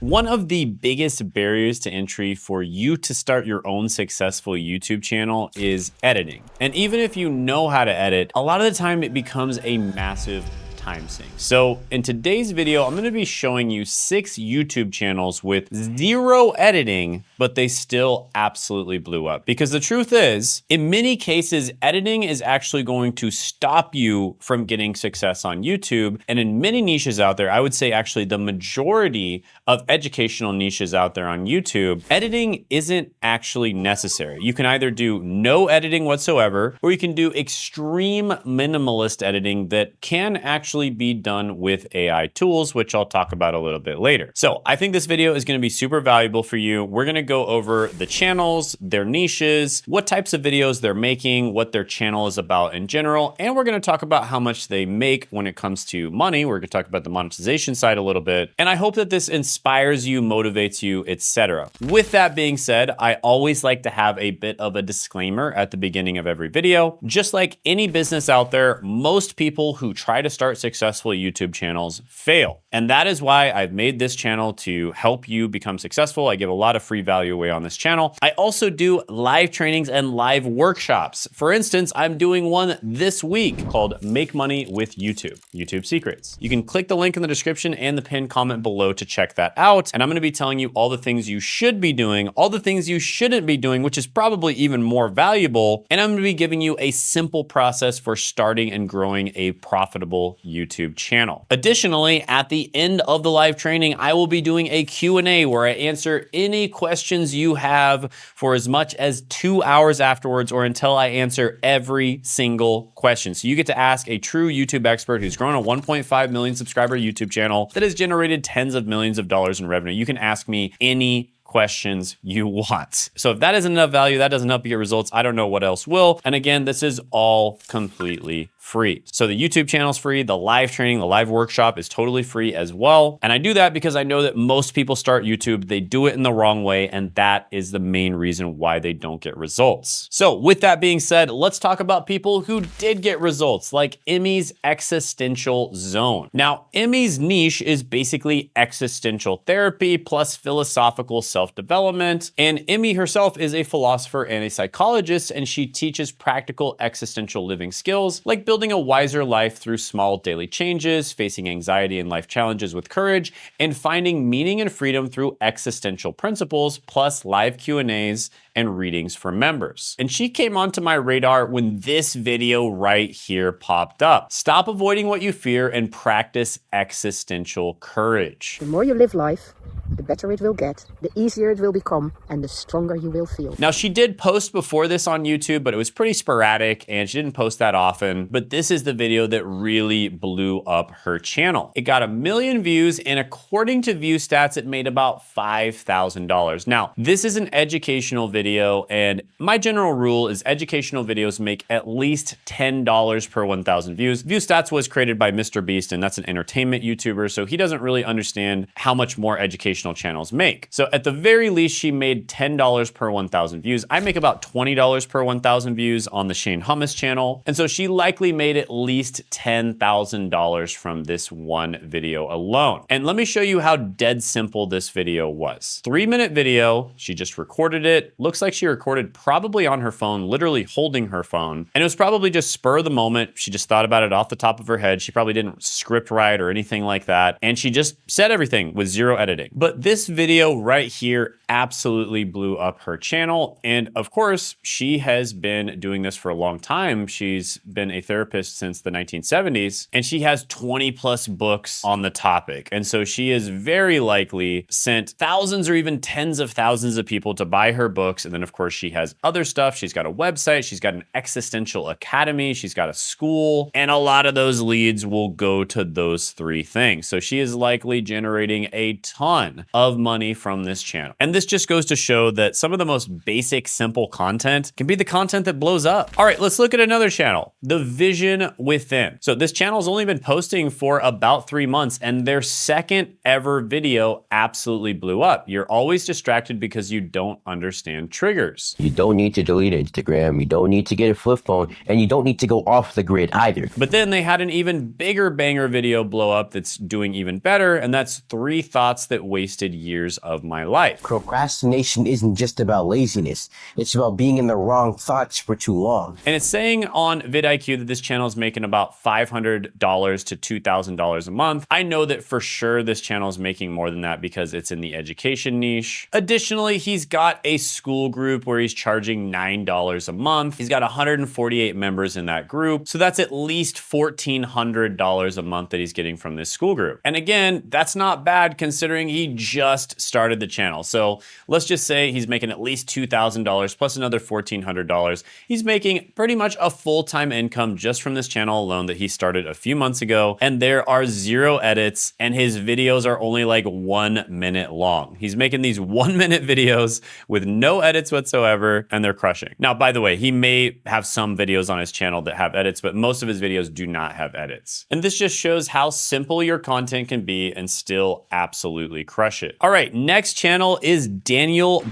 One of the biggest barriers to entry for you to start your own successful YouTube channel is editing. And even if you know how to edit, a lot of the time it becomes a massive time sink. So in today's video, I'm going to be showing you 6 YouTube channels with 0 editing, but they still absolutely blew up. Because the truth is, in many cases, editing is actually going to stop you from getting success on YouTube. And in many niches out there, I would say actually the majority of educational niches out there on YouTube, editing isn't actually necessary. You can either do no editing whatsoever, or you can do extreme minimalist editing that can actually be done with AI tools, which I'll talk about a little bit later. So I think this video is going to be super valuable for you. We're going to go over the channels, their niches, what types of videos they're making, what their channel is about in general, and we're going to talk about how much they make when it comes to money. We're going to talk about the monetization side a little bit, and I hope that this inspires you, motivates you, etc. With that being said, I always like to have a bit of a disclaimer at the beginning of every video. Just like any business out there, most people who try to start successful YouTube channels fail. And that is why I've made this channel to help you become successful. I give a lot of free value away on this channel. I also do live trainings and live workshops. For instance, I'm doing one this week called Make Money with YouTube, YouTube Secrets. You can click the link in the description and the pinned comment below to check that out. And I'm going to be telling you all the things you should be doing, all the things you shouldn't be doing, which is probably even more valuable. And I'm going to be giving you a simple process for starting and growing a profitable YouTube channel. Additionally, at the end of the live training, I will be doing a Q&A where I answer any questions you have for as much as 2 hours afterwards, or until I answer every single question. So you get to ask a true YouTube expert who's grown a 1.5 million subscriber YouTube channel that has generated tens of millions of dollars in revenue. You can ask me any questions you want. So if that isn't enough value, that doesn't help you get results, I don't know what else will. And again, this is all completely free. So the YouTube channel is free, the live training, the live workshop is totally free as well. And I do that because I know that most people start YouTube, they do it in the wrong way, and that is the main reason why they don't get results. So with that being said, let's talk about people who did get results, like Emmy's Existential Zone. Now, Emmy's niche is basically existential therapy plus philosophical self-development. And Emmy herself is a philosopher and a psychologist, and she teaches practical existential living skills like building a wiser life through small daily changes, facing anxiety and life challenges with courage, and finding meaning and freedom through existential principles, plus live Q&As and readings for members. And she came onto my radar when this video right here popped up. Stop avoiding what you fear and practice existential courage. The more you live life, the better it will get, the easier it will become, and the stronger you will feel. Now, she did post before this on YouTube, but it was pretty sporadic and she didn't post that often. But this is the video that really blew up her channel. It got 1 million views, and according to view stats, it made about $5,000. Now, this is an educational video, and my general rule is educational videos make at least $10 per 1,000 views. View stats was created by Mr. Beast, and that's an entertainment YouTuber, so he doesn't really understand how much more educational channels make. So at the very least, she made $10 per 1,000 views. I make about $20 per 1,000 views on the Hummus channel. And so she likely made at least $10,000 from this one video alone. And let me show you how dead simple this video was. 3-minute video, she just recorded it. Looks like she recorded probably on her phone, literally holding her phone. And it was probably just spur of the moment. She just thought about it off the top of her head. She probably didn't script write or anything like that. And she just said everything with 0 editing. But this video right here absolutely blew up her channel. And of course, she has been doing this for a long time. She's been a therapist since the 1970s, and she has 20+ books on the topic. And so she is very likely sent thousands or even tens of thousands of people to buy her books. And then of course, she has other stuff. She's got a website, she's got an existential academy, she's got a school, and a lot of those leads will go to those 3 things. So she is likely generating a ton of money from this channel. And this just goes to show that some of the most basic, simple content can be the content that blows up. All right, let's look at another channel, The Vision Within. So this channel has only been posting for about 3 months, and their second ever video absolutely blew up. You're always distracted because you don't understand triggers. You don't need to delete Instagram, you don't need to get a flip phone, and you don't need to go off the grid either. But then they had an even bigger banger video blow up that's doing even better, and that's 3 thoughts that waste wasted years of my life. Procrastination isn't just about laziness. It's about being in the wrong thoughts for too long. And it's saying on vidIQ that this channel is making about $500 to $2,000 a month. I know that for sure this channel is making more than that because it's in the education niche. Additionally, he's got a school group where he's charging $9 a month. He's got 148 members in that group. So that's at least $1,400 a month that he's getting from this school group. And again, that's not bad considering he just started the channel. So let's just say he's making at least $2,000 plus another $1,400. He's making pretty much a full-time income just from this channel alone that he started a few months ago. And there are 0 edits and his videos are only like 1 minute long. He's making these 1 minute videos with no edits whatsoever and they're crushing. Now, by the way, he may have some videos on his channel that have edits, but most of his videos do not have edits. And this just shows how simple your content can be and still absolutely crush it. All right, next channel is Daniel.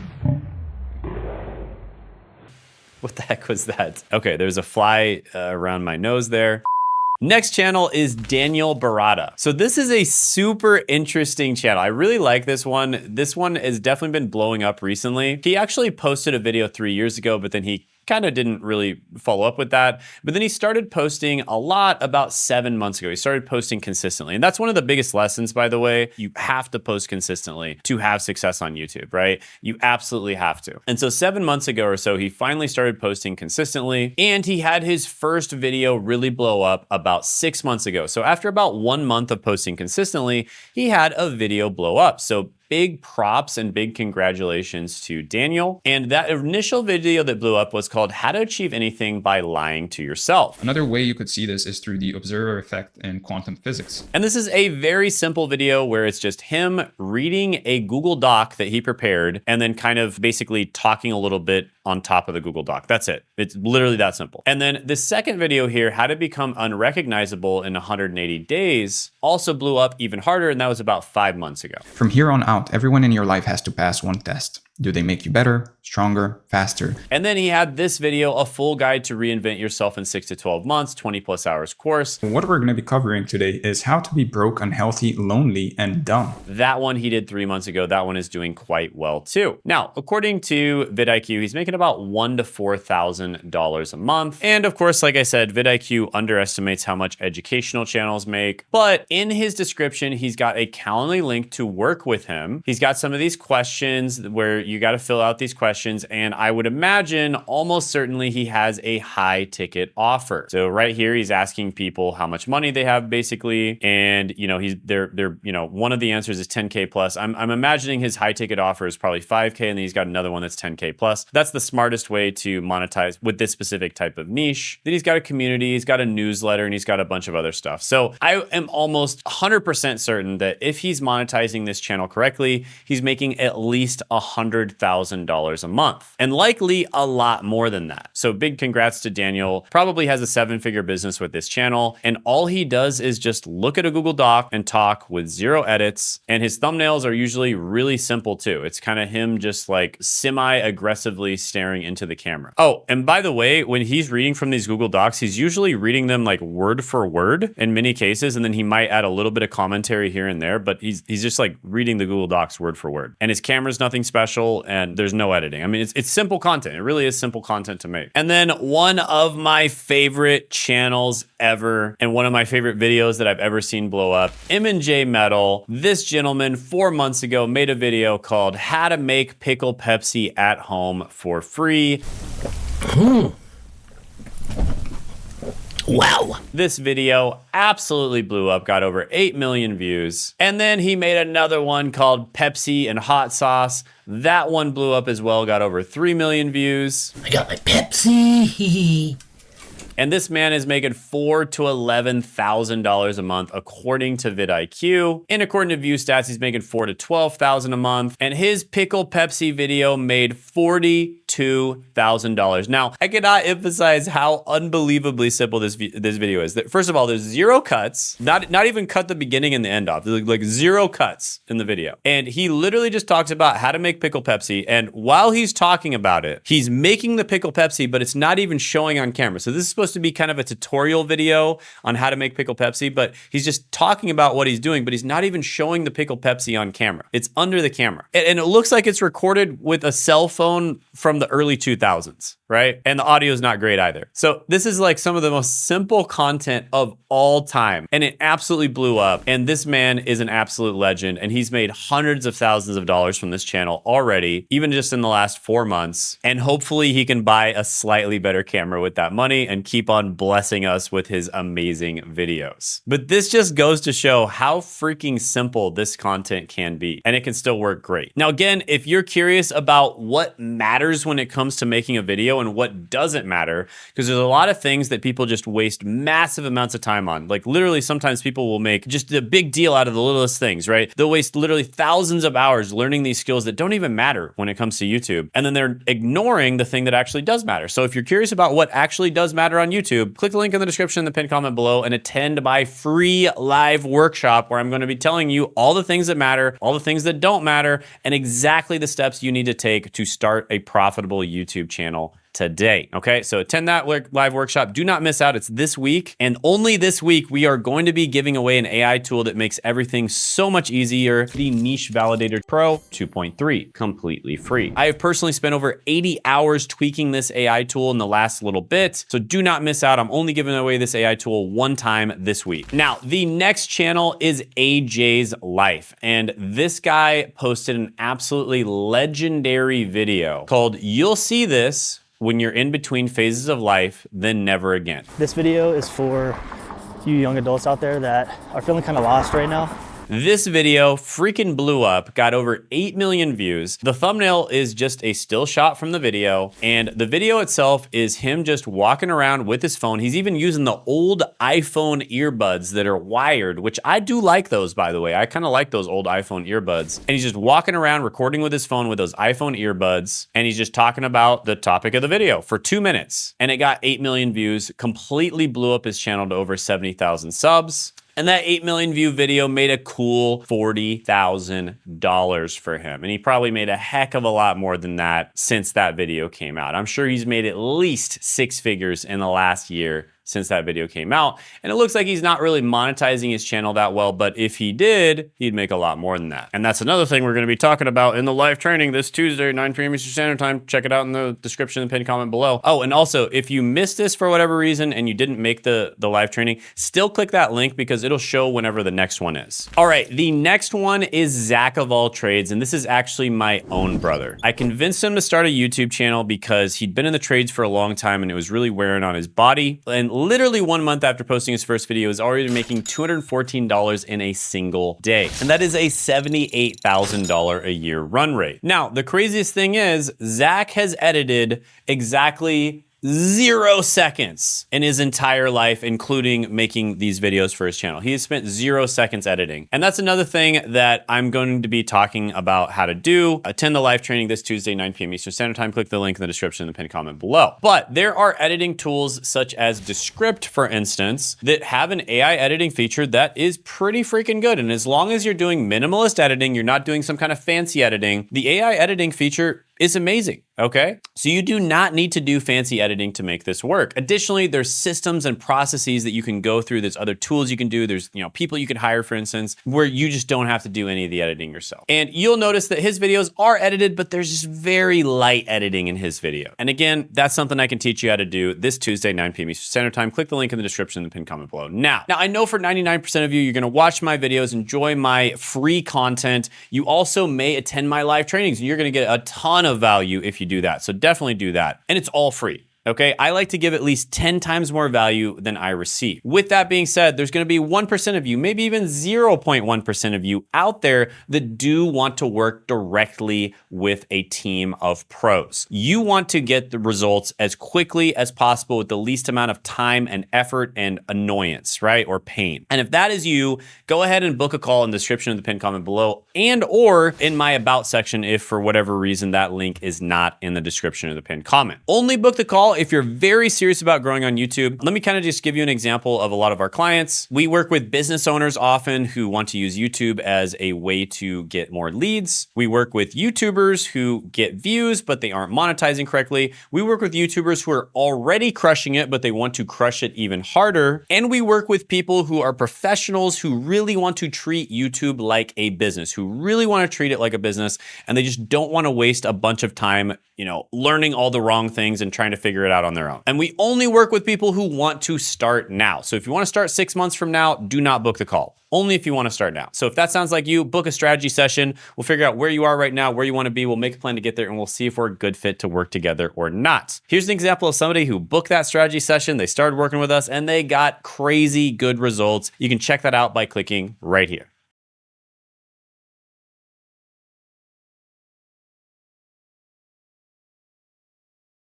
What the heck was that? Okay, there's a fly around my nose there. Next channel is Daniel Barada. So this is a super interesting channel. I really like this one. This one has definitely been blowing up recently. He actually posted a video 3 years ago, but then he kind of didn't really follow up with that. But then he started posting a lot about 7 months ago. He started posting consistently. And that's one of the biggest lessons, by the way. You have to post consistently to have success on YouTube, right? You absolutely have to. And so 7 months ago or so, he finally started posting consistently. And he had his first video really blow up about 6 months ago. So after about 1 month of posting consistently, he had a video blow up. So big props and big congratulations to Daniel. And that initial video that blew up was called How to Achieve Anything by Lying to Yourself. Another way you could see this is through the observer effect in quantum physics. And this is a very simple video where it's just him reading a Google Doc that he prepared and then kind of basically talking a little bit on top of the Google Doc. That's it. It's literally that simple. And then the second video here, How to Become Unrecognizable in 180 Days, also blew up even harder, and that was about 5 months ago. From here on out, everyone in your life has to pass one test. Do they make you better, stronger, faster? And then he had this video, A Full Guide to Reinvent Yourself in 6 to 12 Months, 20+ hours course. What we're going to be covering today is how to be broke, unhealthy, lonely, and dumb. That one he did 3 months ago. That one is doing quite well too. Now, according to vidIQ, he's making about $1,000 to $4,000 a month. And of course, like I said, vidIQ underestimates how much educational channels make. But in his description, he's got a Calendly link to work with him. He's got some of these questions where you got to fill out these questions. And I would imagine almost certainly he has a high ticket offer. So right here, he's asking people how much money they have basically. And you know, one of the answers is 10K plus. I'm imagining his high ticket offer is probably 5K and then he's got another one that's 10K plus. That's the smartest way to monetize with this specific type of niche. Then he's got a community, he's got a newsletter, and he's got a bunch of other stuff. So I am almost 100% certain that if he's monetizing this channel correctly, he's making at least $100,000 a month, and likely a lot more than that. So big congrats to Daniel. Probably has a 7-figure business with this channel, and all he does is just look at a Google Doc and talk with 0 edits, and his thumbnails are usually really simple too. It's kind of him just like semi-aggressively staring into the camera. Oh, and by the way, when he's reading from these Google Docs, he's usually reading them like word for word in many cases, and then he might add a little bit of commentary here and there, but he's just like reading the Google Docs word for word. And his camera's nothing special, and there's no editing. I mean, it's simple content. It really is simple content to make. And then one of my favorite channels ever, and one of my favorite videos that I've ever seen blow up, M&J Metal. This gentleman 4 months ago made a video called How to Make Pickle Pepsi at Home for Free. Wow. This video absolutely blew up, got over 8 million views. And then he made another one called Pepsi and Hot Sauce. That one blew up as well, got over 3 million views. I got my Pepsi. And this man is making $4,000 to $11,000 a month, according to vidIQ. And according to View Stats, he's making $4,000 to $12,000 a month. And his Pickle Pepsi video made $40,000 to $2,000. Now, I cannot emphasize how unbelievably simple this video is. First of all, there's 0 cuts, not even cut the beginning and the end off. There's like 0 cuts in the video. And he literally just talks about how to make pickle Pepsi. And while he's talking about it, he's making the pickle Pepsi, but it's not even showing on camera. So this is supposed to be kind of a tutorial video on how to make pickle Pepsi, but he's just talking about what he's doing, but he's not even showing the pickle Pepsi on camera. It's under the camera. And it looks like it's recorded with a cell phone from the early 2000s, right? And the audio is not great either. So this is like some of the most simple content of all time. And it absolutely blew up. And this man is an absolute legend. And he's made hundreds of thousands of dollars from this channel already, even just in the last 4 months. And hopefully he can buy a slightly better camera with that money and keep on blessing us with his amazing videos. But this just goes to show how freaking simple this content can be. And it can still work great. Now, again, if you're curious about what matters when it comes to making a video and what doesn't matter, because there's a lot of things that people just waste massive amounts of time on. Like literally sometimes people will make just a big deal out of the littlest things, right? They'll waste literally thousands of hours learning these skills that don't even matter when it comes to YouTube. And then they're ignoring the thing that actually does matter. So if you're curious about what actually does matter on YouTube, click the link in the description in the pinned comment below and attend my free live workshop where I'm going to be telling you all the things that matter, all the things that don't matter, and exactly the steps you need to take to start a profitable YouTube channel today. Okay, so attend that live workshop. Do not miss out. It's this week, and only this week we are going to be giving away an AI tool that makes everything so much easier. The Niche Validator Pro 2.3, completely free. I have personally spent over 80 hours tweaking this AI tool in the last little bit, so do not miss out. I'm only giving away this AI tool one time this week. Now, the next channel is AJ's Life, and this guy posted an absolutely legendary video called "You'll See This When You're in Between Phases of Life, Then Never Again." This video is for you young adults out there that are feeling kind of lost right now. This video freaking blew up, got over 8 million views. The thumbnail is just a still shot from the video, and the video itself is him just walking around with his phone. He's even using the old iPhone earbuds that are wired, which I do like those, by the way. I kind of like those old iPhone earbuds. And he's just walking around recording with his phone with those iPhone earbuds, and he's just talking about the topic of the video for 2 minutes. And it got 8 million views, completely blew up his channel to over 70,000 subs. And that 8 million view video made a cool $40,000 for him. And he probably made a heck of a lot more than that since that video came out. I'm sure he's made at least 6 figures in the last year since that video came out. And it looks like he's not really monetizing his channel that well, but if he did, he'd make a lot more than that. And that's another thing we're gonna be talking about in the live training this Tuesday, 9 p.m. Eastern Standard Time. Check it out in the description and pinned comment below. Oh, and also, if you missed this for whatever reason and you didn't make the live training, still click that link because it'll show whenever the next one is. All right, the next one is Zach of all trades, and this is actually my own brother. I convinced him to start a YouTube channel because he'd been in the trades for a long time and it was really wearing on his body. And literally 1 month after posting his first video, is already making $214 in a single day. And that is a $78,000 a year run rate. Now, the craziest thing is Zach has edited exactly 0 seconds in his entire life, including making these videos for his channel. He has spent 0 seconds editing. And that's another thing that I'm going to be talking about how to do. Attend the live training this Tuesday, 9 p.m. Eastern Standard Time. Click the link in the description in the pinned comment below. But there are editing tools such as Descript, for instance, that have an AI editing feature that is pretty freaking good. And as long as you're doing minimalist editing, you're not doing some kind of fancy editing, the AI editing feature is amazing, okay? So you do not need to do fancy editing to make this work. Additionally, there's systems and processes that you can go through. There's other tools you can do. There's, people you could hire, for instance, where you just don't have to do any of the editing yourself. And you'll notice that his videos are edited, but there's just very light editing in his video. And again, that's something I can teach you how to do this Tuesday, 9 p.m. Eastern Standard Time. Click the link in the description in the pinned comment below. Now I know for 99% of you, you're gonna watch my videos, enjoy my free content. You also may attend my live trainings and you're gonna get a ton of value if you do that. So definitely do that. And it's all free. Okay, I like to give at least 10 times more value than I receive. With that being said, there's gonna be 1% of you, maybe even 0.1% of you out there that do want to work directly with a team of pros. You want to get the results as quickly as possible with the least amount of time and effort and annoyance, right? Or pain. And if that is you, go ahead and book a call in the description of the pinned comment below and or in my about section if for whatever reason that link is not in the description of the pinned comment. Only book the call if you're very serious about growing on YouTube. Let me kind of just give you an example of a lot of our clients. We work with business owners often who want to use YouTube as a way to get more leads. We work with YouTubers who get views, but they aren't monetizing correctly. We work with YouTubers who are already crushing it, but they want to crush it even harder. And we work with people who are professionals who really want to treat YouTube like a business, who really want to treat it like a business, and they just don't want to waste a bunch of time, learning all the wrong things and trying to figure it out on their own. And we only work with people who want to start now. So if you want to start 6 months from now, do not book the call. Only if you want to start now. So if that sounds like you, book a strategy session. We'll figure out where you are right now, where you want to be. We'll make a plan to get there, and we'll see if we're a good fit to work together or not. Here's an example of somebody who booked that strategy session. They started working with us and they got crazy good results. You can check that out by clicking right here.